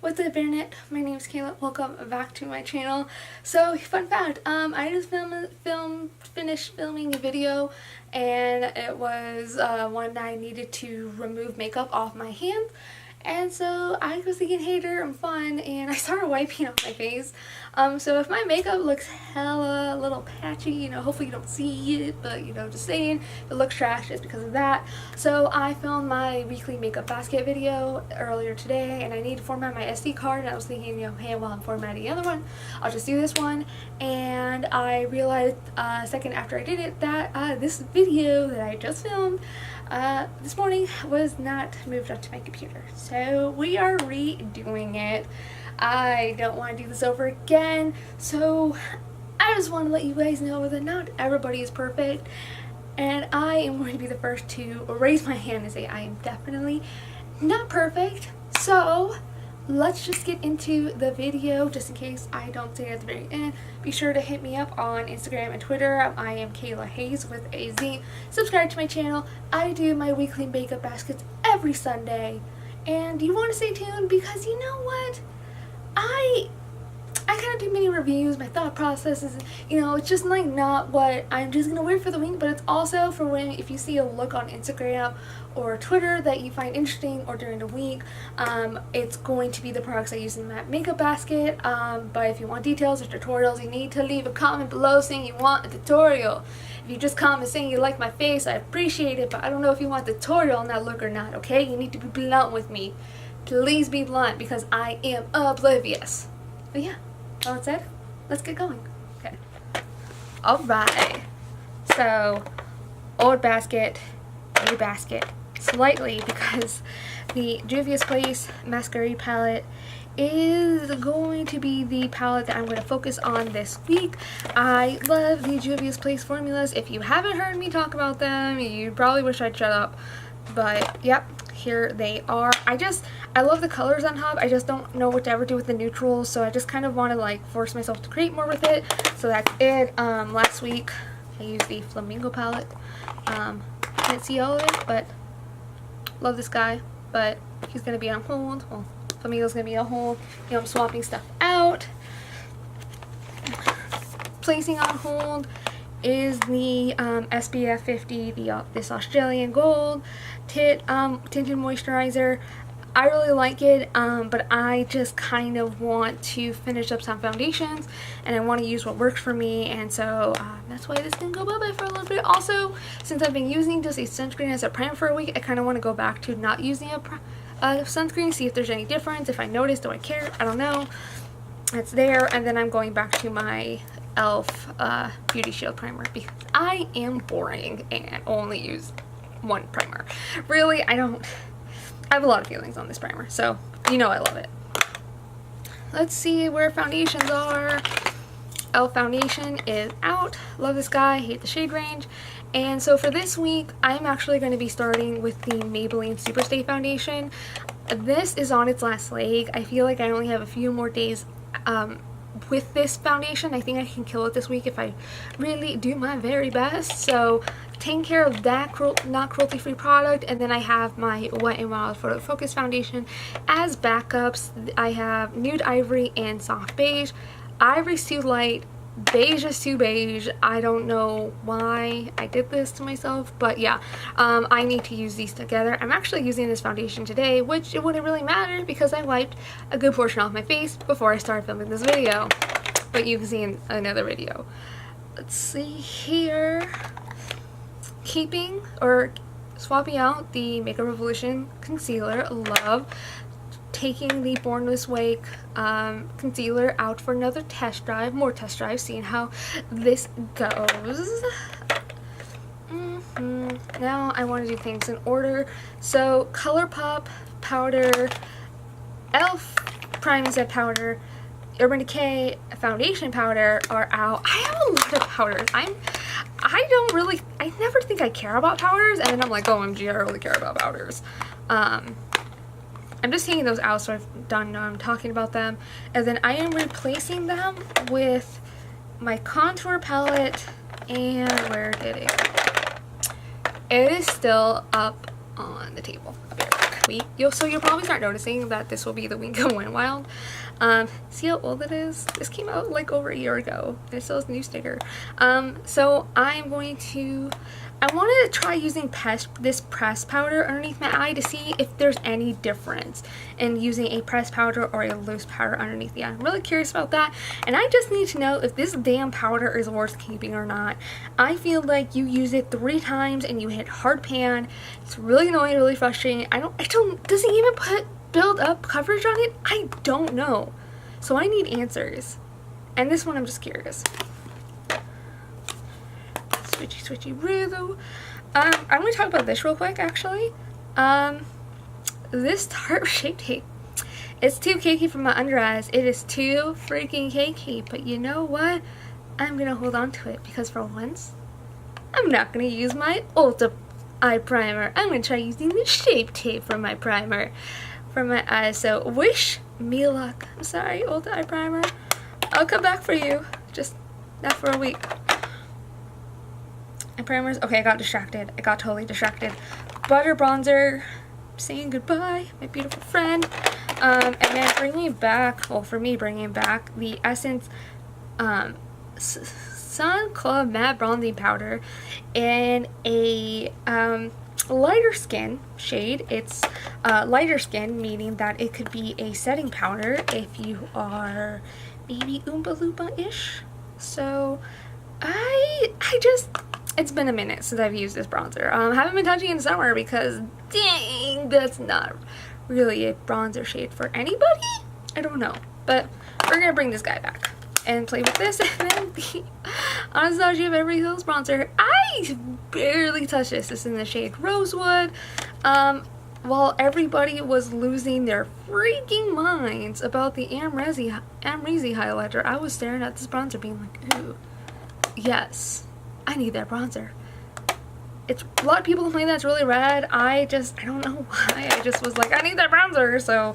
What's up, internet? My name is Cayla. Welcome back to my channel. So, fun fact, I just finished filming a video, and it was one that I needed to remove makeup off my hands. And so I was thinking, hey, I'm fun, and I started wiping off my face. So if my makeup looks hella a little patchy, hopefully you don't see it, but just saying, if it looks trash, it's because of that. So I filmed my weekly makeup basket video earlier today, and I need to format my SD card, and I was thinking, hey, while I'm formatting the other one, I'll just do this one. And I realized a second after I did it that this video that I just filmed this morning was not moved up to my computer. So we are redoing it. I don't want to do this over again. So I just want to let you guys know that not everybody is perfect. And I am going to be the first to raise my hand and say I am definitely not perfect. So let's just get into the video. Just in case I don't say it at the very end, be sure to hit me up on Instagram and Twitter. I am Cayla Hayes with a Z. Subscribe to my channel. I do my weekly makeup baskets every Sunday, and you want to stay tuned because you know what? I kind of do mini reviews. My thought process is, it's just like not what I'm just gonna wear for the week, but it's also for when if you see a look on Instagram or Twitter that you find interesting or during the week, it's going to be the products I use in that makeup basket. But if you want details or tutorials, you need to leave a comment below saying you want a tutorial. If you just comment saying you like my face, I appreciate it, but I don't know if you want a tutorial on that look or not, okay? You need to be blunt with me. Please be blunt because I am oblivious. But yeah, all that said, let's get going. Okay. Alright. So, old basket, new basket. Slightly because the Juvia's Place Masquerade palette is going to be the palette that I'm going to focus on this week. I love the Juvia's Place formulas. If you haven't heard me talk about them, you probably wish I'd shut up. But, yep. Here they are. I love the colors on top. I just don't know what to ever do with the neutrals, so I just kind of want to like force myself to create more with it. So that's it. Last week I used the Flamingo palette. Can't see all of it, but love this guy. But he's gonna be on hold. Well, Flamingo's gonna be on hold. I'm swapping stuff out. Placing on hold is the SPF 50, this Australian Gold tinted moisturizer. I really like it, but I just kind of want to finish up some foundations, and I want to use what works for me, and so that's why this didn't go bye-bye for a little bit. Also, since I've been using just a sunscreen as a primer for a week, I kind of want to go back to not using a sunscreen, see if there's any difference, if I notice, do I care, I don't know. It's there, and then I'm going back to my e.l.f. Beauty Shield primer because I am boring and only use one primer. Really, I have a lot of feelings on this primer, so I love it. Let's see where foundations are. e.l.f. foundation is out. Love this guy, hate the shade range. And so for this week, I'm actually going to be starting with the Maybelline Superstay foundation. This is on its last leg. I feel like I only have a few more days with this foundation. I think I can kill it this week if I really do my very best. So taking care of that not cruelty free product, and then I have my Wet n Wild Photo Focus foundation as backups. I have Nude Ivory and Soft Beige. Ivory's too light, beige is too beige. I don't know why I did this to myself, but yeah, I need to use these together. I'm actually using this foundation today, which it wouldn't really matter because I wiped a good portion off my face before I started filming this video, but you can see in another video. Let's see here. Keeping or swapping out the Makeup Revolution concealer. Love taking the Born This Way concealer out for another test drive, more test drives, seeing how this goes. Now I want to do things in order. So ColourPop powder, e.l.f. Prime Set powder, Urban Decay foundation powder are out. I have a lot of powders. I never think I care about powders, and then I'm like, OMG, I really care about powders. I'm just taking those out so I've done know I'm talking about them, and then I am replacing them with my contour palette, and where did it go? It is still up on the table. I'll be right back. week. So you'll probably start noticing that this will be the week of Went Wild. See how old it is? This came out like over a year ago. And it still has a new sticker. So I'm going to... I wanted to try using this pressed powder underneath my eye to see if there's any difference in using a pressed powder or a loose powder underneath the eye. I'm really curious about that, and I just need to know if this damn powder is worth keeping or not. I feel like you use it 3 times and you hit hard pan. It's really annoying, really frustrating. Does it even build up coverage on it? I don't know. So I need answers. And this one I'm just curious. Switchy roo. I'm going to talk about this real quick, actually. This Tarte Shape Tape. It's too cakey for my under eyes. It is too freaking cakey. But you know what? I'm going to hold on to it because for once, I'm not going to use my Ulta eye primer. I'm going to try using the Shape Tape for my primer for my eyes. So wish me luck. I'm sorry, Ulta eye primer. I'll come back for you. Just not for a week. And primers. Okay, I got distracted. I got totally distracted. Butter bronzer. Saying goodbye, my beautiful friend. And then bringing back, well, for me, bringing back the Essence Sun Club Matte Bronzing Powder in a lighter skin shade. It's lighter skin, meaning that it could be a setting powder if you are maybe Oompa Loompa-ish. So it's been a minute since I've used this bronzer. Haven't been touching it in summer because, dang, that's not really a bronzer shade for anybody? I don't know. But we're going to bring this guy back and play with this. And then the Anastasia Beverly Hills bronzer. I barely touched this. This is in the shade Rosewood. While everybody was losing their freaking minds about the Amrezy highlighter, I was staring at this bronzer being like, ooh, yes. I need that bronzer. A lot of people complain that it's really red. I don't know why. I just was like, I need that bronzer. So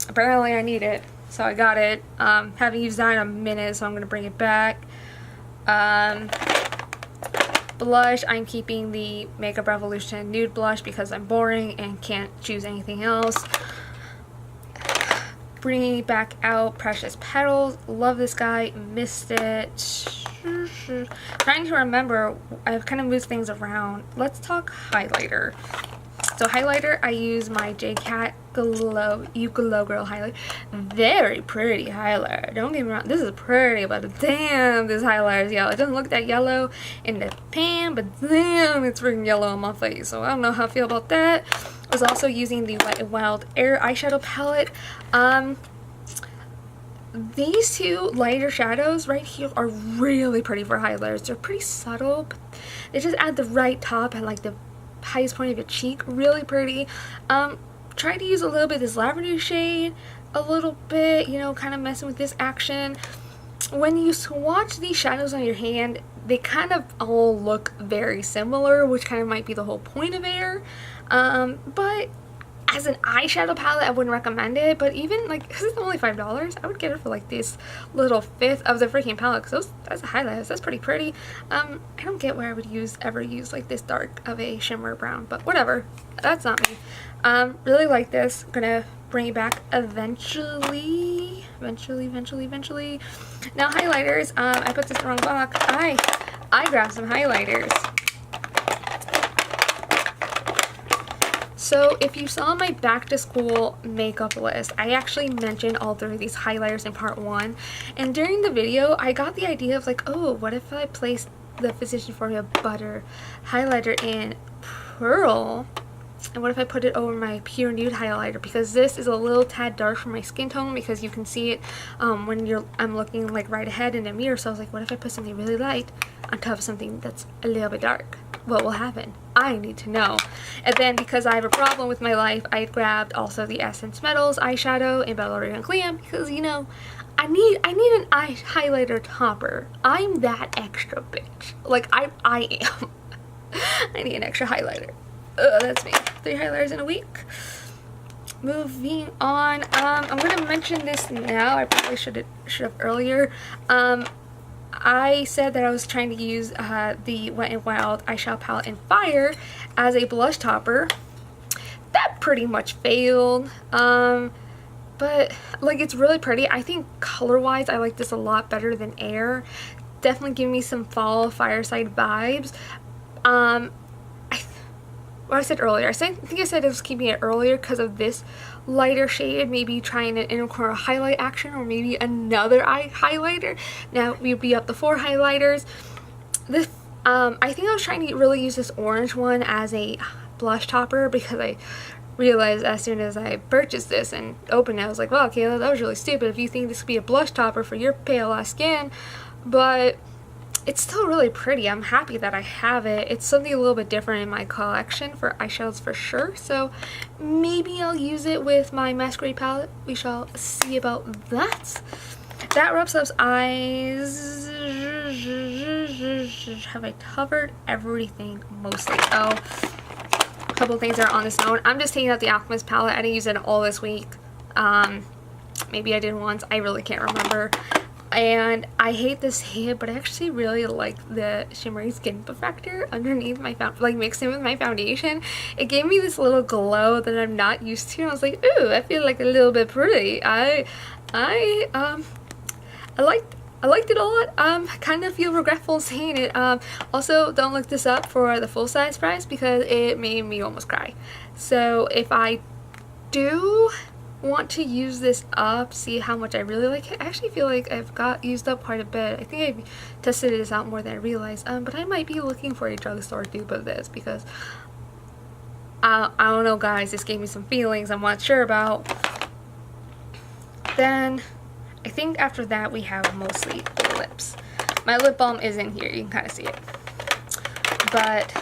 apparently I need it. So I got it. Haven't used that in a minute, so I'm going to bring it back. Blush, I'm keeping the Makeup Revolution Nude Blush because I'm boring and can't choose anything else. Bringing back out Precious Petals. Love this guy. Missed it. Trying to remember, I've kind of moved things around. Let's talk highlighter. So highlighter, I use my JCat You Glow Girl highlighter. Very pretty highlighter. Don't get me wrong, this is pretty, but damn, this highlighter is yellow. It doesn't look that yellow in the pan, but damn, it's freaking yellow on my face. So I don't know how I feel about that. I was also using the Wet n Wild Air eyeshadow palette. These 2 lighter shadows right here are really pretty for highlighters. They're pretty subtle, but they just add the right top and like the highest point of your cheek. Really pretty. Try to use a little bit of this lavender shade, a little bit, you know, kind of messing with this action. When you swatch these shadows on your hand, they kind of all look very similar, which kind of might be the whole point of Air. But as an eyeshadow palette, I wouldn't recommend it, but even like, this is only $5. I would get it for like this little 1/5 of the freaking palette because that's a highlight. That's pretty pretty. I don't get where I would ever use like this dark of a shimmer brown, but whatever. That's not me. Really like this. I'm gonna bring it back eventually. Now highlighters. I put this in the wrong box. I grabbed some highlighters. So if you saw my back to school makeup list, I actually mentioned all 3 of these highlighters in part 1. And during the video, I got the idea of like, oh, what if I placed the Physician Formula Butter highlighter in Pearl? And what if I put it over my Pure Nude highlighter? Because this is a little tad dark for my skin tone because you can see it when I'm looking like right ahead in the mirror. So I was like, what if I put something really light on top of something that's a little bit dark? What will happen? I need to know. And then because I have a problem with my life, I grabbed also the Essence Metals eyeshadow in Bella Glam because, you know, I need an eye highlighter topper. I'm that extra bitch. Like I am. I need an extra highlighter. That's me. 3 highlighters in a week. Moving on. I'm gonna mention this now. I probably should have earlier. I said that I was trying to use the Wet n Wild eyeshadow palette in Fire as a blush topper. That pretty much failed. But like, it's really pretty. I think color wise I like this a lot better than Air. Definitely give me some fall fireside vibes. What I said earlier, I think I said I was keeping it earlier because of this lighter shade, maybe trying an inner corner highlight action, or maybe another eye highlighter. Now we'd be up to 4 highlighters. This I think I was trying to really use this orange one as a blush topper, because I realized as soon as I purchased this and opened it, I was like, wow, Kayla, that was really stupid if you think this could be a blush topper for your pale ass skin. But it's still really pretty. I'm happy that I have it. It's something a little bit different in my collection for eyeshadows for sure. So maybe I'll use it with my masquerade palette. We shall see about that. That wraps up eyes. Have I covered everything mostly? Oh, a couple of things are on this note. I'm just taking out the Alchemist palette. I didn't use it all this week. Maybe I did once. I really can't remember. And I hate to say it, but I actually really like the shimmery skin perfector underneath my like mixed in with my foundation. It gave me this little glow that I'm not used to. I was like, ooh, I feel like a little bit pretty. I liked it a lot. Kind of feel regretful saying it. Also, don't look this up for the full size price because it made me almost cry. So if I do want to use this up, see how much I really like it. I actually feel like I've got used up quite a bit. I think I've tested this out more than I realized. But I might be looking for a drugstore dupe of this because I don't know, guys. This gave me some feelings I'm not sure about. Then I think after that we have mostly the lips. My lip balm is in here. You can kind of see it. But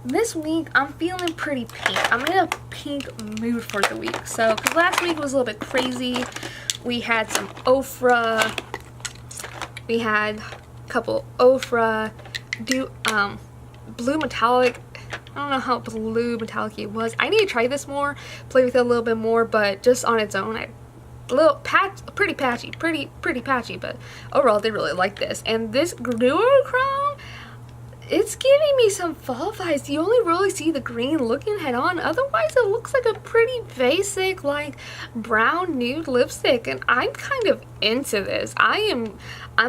this week, I'm feeling pretty pink. I'm in a pink mood for the week. So, because last week was a little bit crazy. We had some Ofra. We had a couple Ofra. Blue metallic. I don't know how blue metallic it was. I need to try this more, play with it a little bit more, but just on its own, pretty patchy, but overall, I did really like this. And this duochrome, it's giving me some fall vibes. You only really see the green looking head on. Otherwise, it looks like a pretty basic, like, brown nude lipstick. And I'm kind of into this. I'm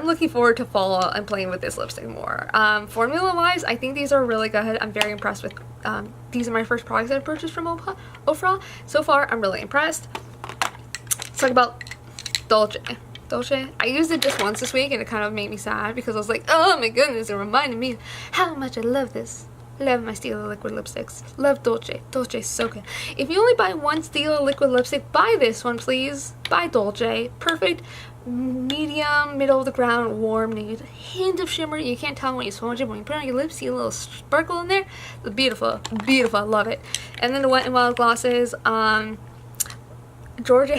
looking forward to fall and playing with this lipstick more. Formula-wise, I think these are really good. I'm very impressed with, these are my first products I've purchased from Ofra. So far, I'm really impressed. Let's talk about Dolce. I used it just once this week and it kind of made me sad because I was like, oh my goodness, it reminded me how much I love this. Love my Stila liquid lipsticks. Love Dolce. Dolce is so good. If you only buy one Stila liquid lipstick, buy this one, please. Buy Dolce. Perfect medium, middle of the ground, warm nude. Hint of shimmer. You can't tell when you swatch it, but when you put it on your lips, see a little sparkle in there. It's beautiful. Beautiful. I love it. And then the Wet n Wild glosses. Georgia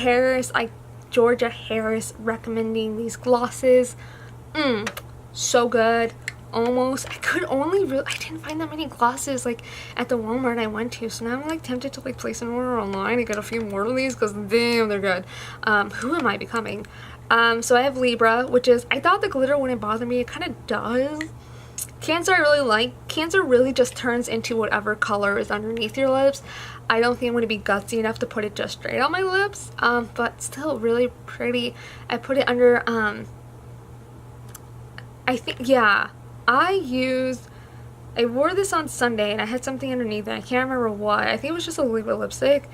Harris recommending these glosses. So good. Almost. I didn't find that many glosses like at the Walmart I went to, so now I'm like tempted to like place an order online and get a few more of these because damn, they're good. Who am I becoming? So I have Libra, which is, I thought the glitter wouldn't bother me. It kind of does. Cancer I really like. Cancer really just turns into whatever color is underneath your lips. I don't think I'm going to be gutsy enough to put it just straight on my lips, but still really pretty. I put it under, I think, yeah, I wore this on Sunday and I had something underneath and I can't remember what. I think it was just a liquid lipstick,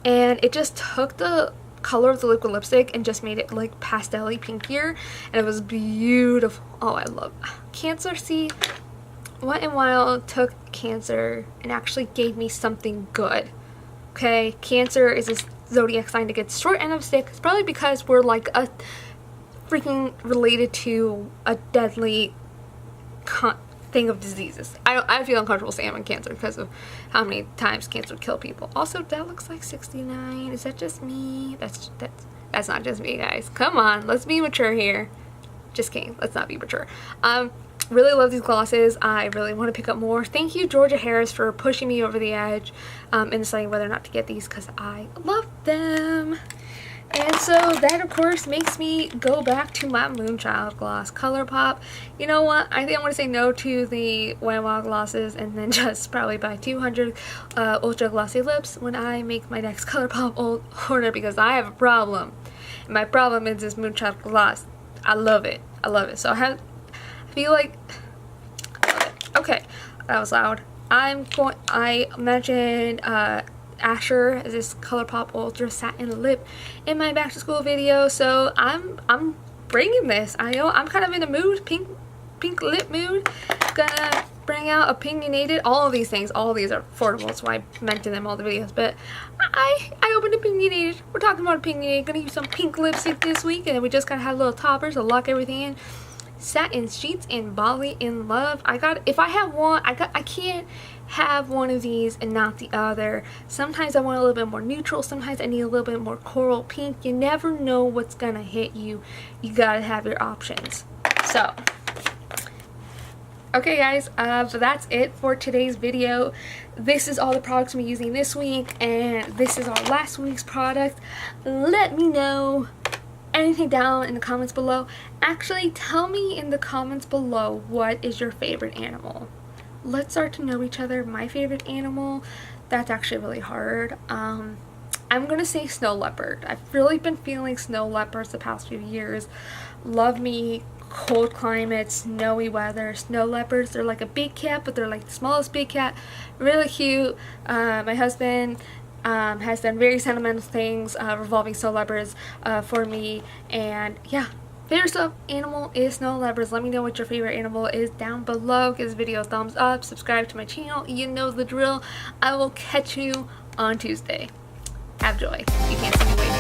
and it just took the color of the liquid lipstick and just made it like pastel-y pinkier, and it was beautiful. Oh, I love Cancer. See, Wet n Wild took Cancer and actually gave me something good. Okay, Cancer is a zodiac sign that gets short end of stick. It's probably because we're like a freaking related to a deadly thing of diseases. I feel uncomfortable saying I'm in Cancer because of how many times Cancer kill people. Also, that looks like 69. Is that just me? That's not just me, guys. Come on, let's be mature here. Just kidding. Let's not be mature. Really love these glosses. I really want to pick up more. Thank you, Georgia Harris, for pushing me over the edge in deciding whether or not to get these because I love them. And so that of course makes me go back to my Moonchild gloss ColourPop. You know what, I think I'm going to say no to the Wham Wow glosses and then just probably buy 200 ultra glossy lips when I make my next ColourPop order, because I have a problem. And my problem is this Moonchild gloss. I love it. I love it. So I feel like I love it. Okay, that was loud. I mentioned Asher is this ColourPop Ultra Satin Lip in my back to school video, so I'm bringing this. I know I'm kind of in a mood, pink lip mood. Gonna bring out Opinionated. All of these things, all of these are affordable, so I mention them all the videos. But I opened Opinionated. We're talking about Opinionated. Gonna use some pink lipstick this week, and then we just gotta have little toppers to lock everything in. Satin Sheets in Bali in Love. If I have one, I can't have one of these and not the other. Sometimes I want a little bit more neutral, sometimes I need a little bit more coral pink. You never know what's gonna hit you. You gotta have your options. So okay guys, so that's it for today's video. This is all the products I'm using this week, and this is our last week's product. Let me know anything down in the comments below. Actually, tell me in the comments below, what is your favorite animal? Let's start to know each other. My favorite animal, that's actually really hard. I'm gonna say snow leopard. I've really been feeling snow leopards the past few years. Love me cold climate, snowy weather. Snow leopards, they're like a big cat, but they're like the smallest big cat. Really cute. My husband has done very sentimental things revolving snow leopards for me, and yeah, favorite stuffed animal is snow leopards. Let me know what your favorite animal is down below. Give this video a thumbs up, subscribe to my channel, you know the drill. I will catch you on Tuesday. Have joy. You can't see me waving.